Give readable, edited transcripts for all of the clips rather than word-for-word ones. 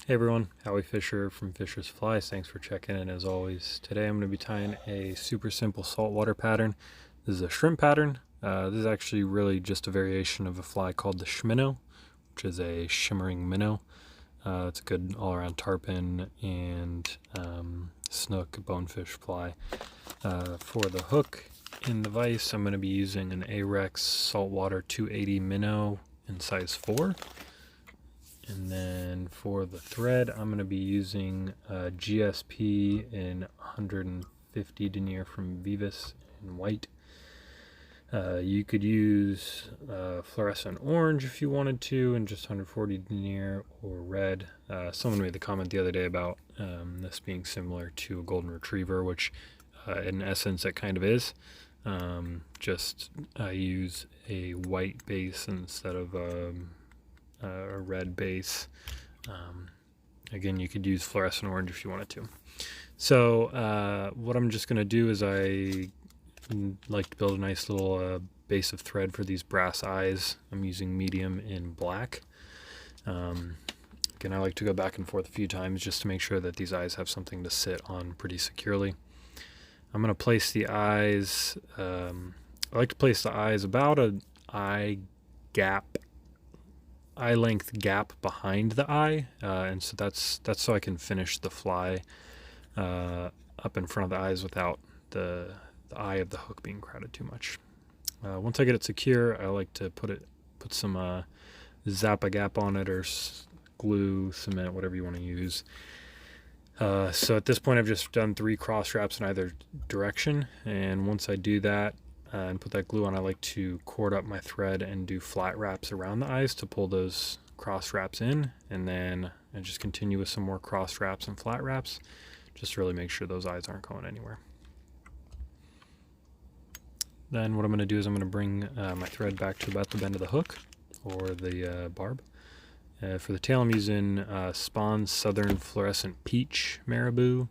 Hey everyone, Howie Fisher from Fisher's Flies. Thanks for checking in as always. Today I'm going to be tying a super simple saltwater pattern. This is a shrimp pattern. This is actually really just a variation of a fly called the Schminnow, which is a shimmering minnow. It's a good all-around tarpon and snook bonefish fly. For the hook in the vise, I'm going to be using an Arex saltwater 280 minnow in size 4. And then for the thread, I'm going to be using GSP in 150 denier from Vivus in white. You could use fluorescent orange if you wanted to, and just 140 denier, or red. Someone made the comment the other day about this being similar to a golden retriever, which in essence it kind of is. Just use a white base instead of a red base. Again, you could use fluorescent orange if you wanted to. So what I'm just going to do is I like to build a nice little base of thread for these brass eyes. I'm using medium in black. Again, I like to go back and forth a few times just to make sure that these eyes have something to sit on pretty securely. I'm going to place the eyes, I like to place the eyes about an eye length gap behind the eye, and so that's so I can finish the fly up in front of the eyes without the eye of the hook being crowded too much. Once I get it secure, I like to put some Zappa Gap on it, or glue, cement, whatever you want to use. So at this point I've just done 3 cross wraps in either direction, and once I do that and put that glue on, I like to cord up my thread and do flat wraps around the eyes to pull those cross wraps in, and then I just continue with some more cross wraps and flat wraps just to really make sure those eyes aren't going anywhere. Then what I'm going to do is I'm going to bring my thread back to about the bend of the hook or the barb. For the tail I'm using Spawn's Southern Fluorescent Peach Marabou.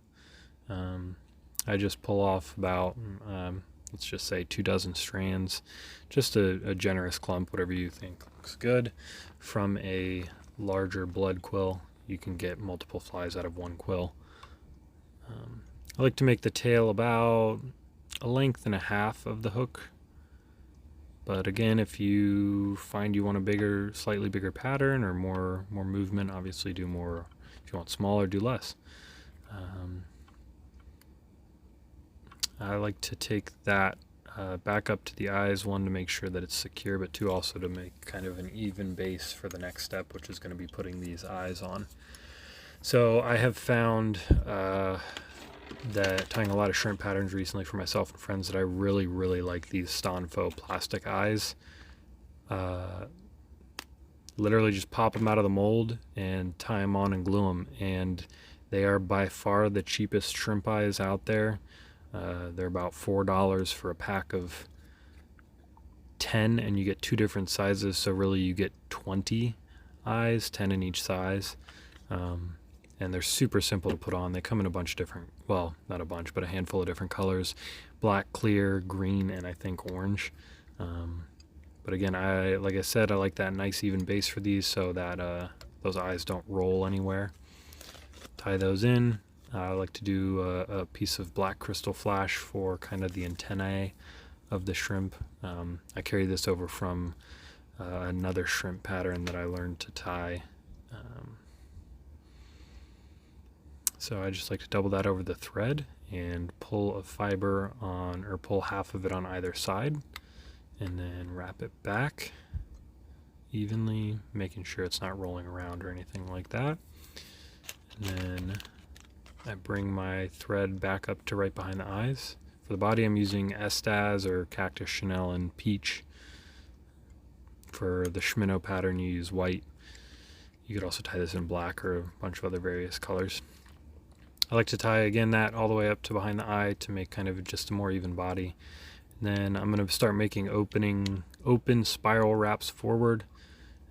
I just pull off about let's just say 24 strands, just a generous clump, whatever you think looks good. From a larger blood quill, you can get multiple flies out of one quill. I like to make the tail about 1.5 lengths of the hook, but again, if you find you want a slightly bigger pattern or more movement, obviously do more. If you want smaller, do less. I like to take that back up to the eyes, 1 to make sure that it's secure, but 2 also to make kind of an even base for the next step, which is going to be putting these eyes on. So I have found that tying a lot of shrimp patterns recently for myself and friends, that I really like these Stanfo plastic eyes. Literally just pop them out of the mold and tie them on and glue them, and they are by far the cheapest shrimp eyes out there. They're about $4 for a pack of 10, and you get 2 different sizes, so really you get 20 eyes, 10 in each size. And they're super simple to put on. They come in a bunch of different, well, not a bunch, but a handful of different colors: black, clear, green, and I think orange. But again, like I said, I like that nice even base for these so that those eyes don't roll anywhere. Tie those in. I like to do a piece of black crystal flash for kind of the antennae of the shrimp. I carry this over from another shrimp pattern that I learned to tie. So I just like to double that over the thread and pull a fiber on, or pull half of it on either side, and then wrap it back evenly, making sure it's not rolling around or anything like that. And then I bring my thread back up to right behind the eyes. For the body, I'm using Estaz or Cactus Chanel and Peach. For the Schminnow pattern, you use white. You could also tie this in black or a bunch of other various colors. I like to tie, again, that all the way up to behind the eye to make kind of just a more even body. And then I'm going to start making open spiral wraps forward.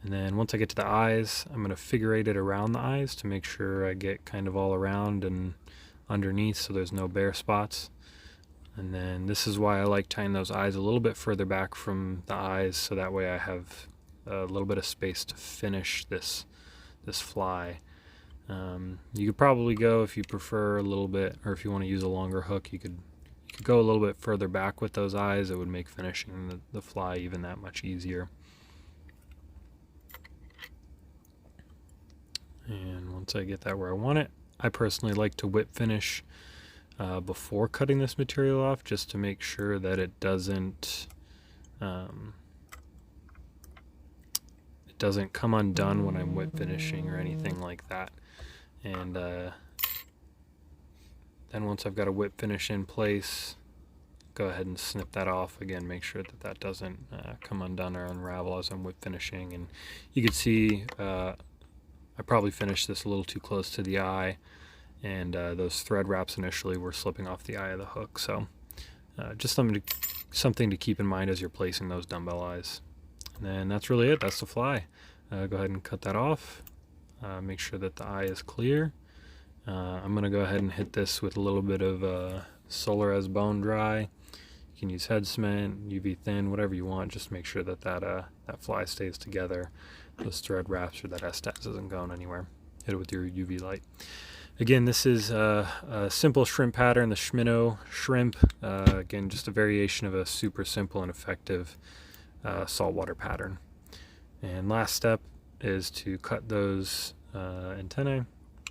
And then once I get to the eyes, I'm going to figure eight it around the eyes to make sure I get kind of all around and underneath so there's no bare spots. And then this is why I like tying those eyes a little bit further back from the eyes, so that way I have a little bit of space to finish this fly. You could probably go, if you prefer a little bit, or if you want to use a longer hook, you could go a little bit further back with those eyes. It would make finishing the fly even that much easier. And once I get that where I want it, I personally like to whip finish before cutting this material off, just to make sure that it doesn't come undone when I'm whip finishing or anything like that. And then once I've got a whip finish in place, go ahead and snip that off. Again, make sure that that doesn't come undone or unravel as I'm whip finishing. And you can see I probably finished this a little too close to the eye, and those thread wraps initially were slipping off the eye of the hook. So just something to keep in mind as you're placing those dumbbell eyes. And then that's really it. That's the fly. Go ahead and cut that off. Make sure that the eye is clear. I'm going to go ahead and hit this with a little bit of Solar as Bone Dry. You can use head cement, UV thin, whatever you want. Just make sure that that fly stays together. Those thread wraps or that S-tags isn't going anywhere. Hit it with your UV light. Again, this is a simple shrimp pattern, the Schminnow shrimp. Again, just a variation of a super simple and effective saltwater pattern. And last step is to cut those antennae.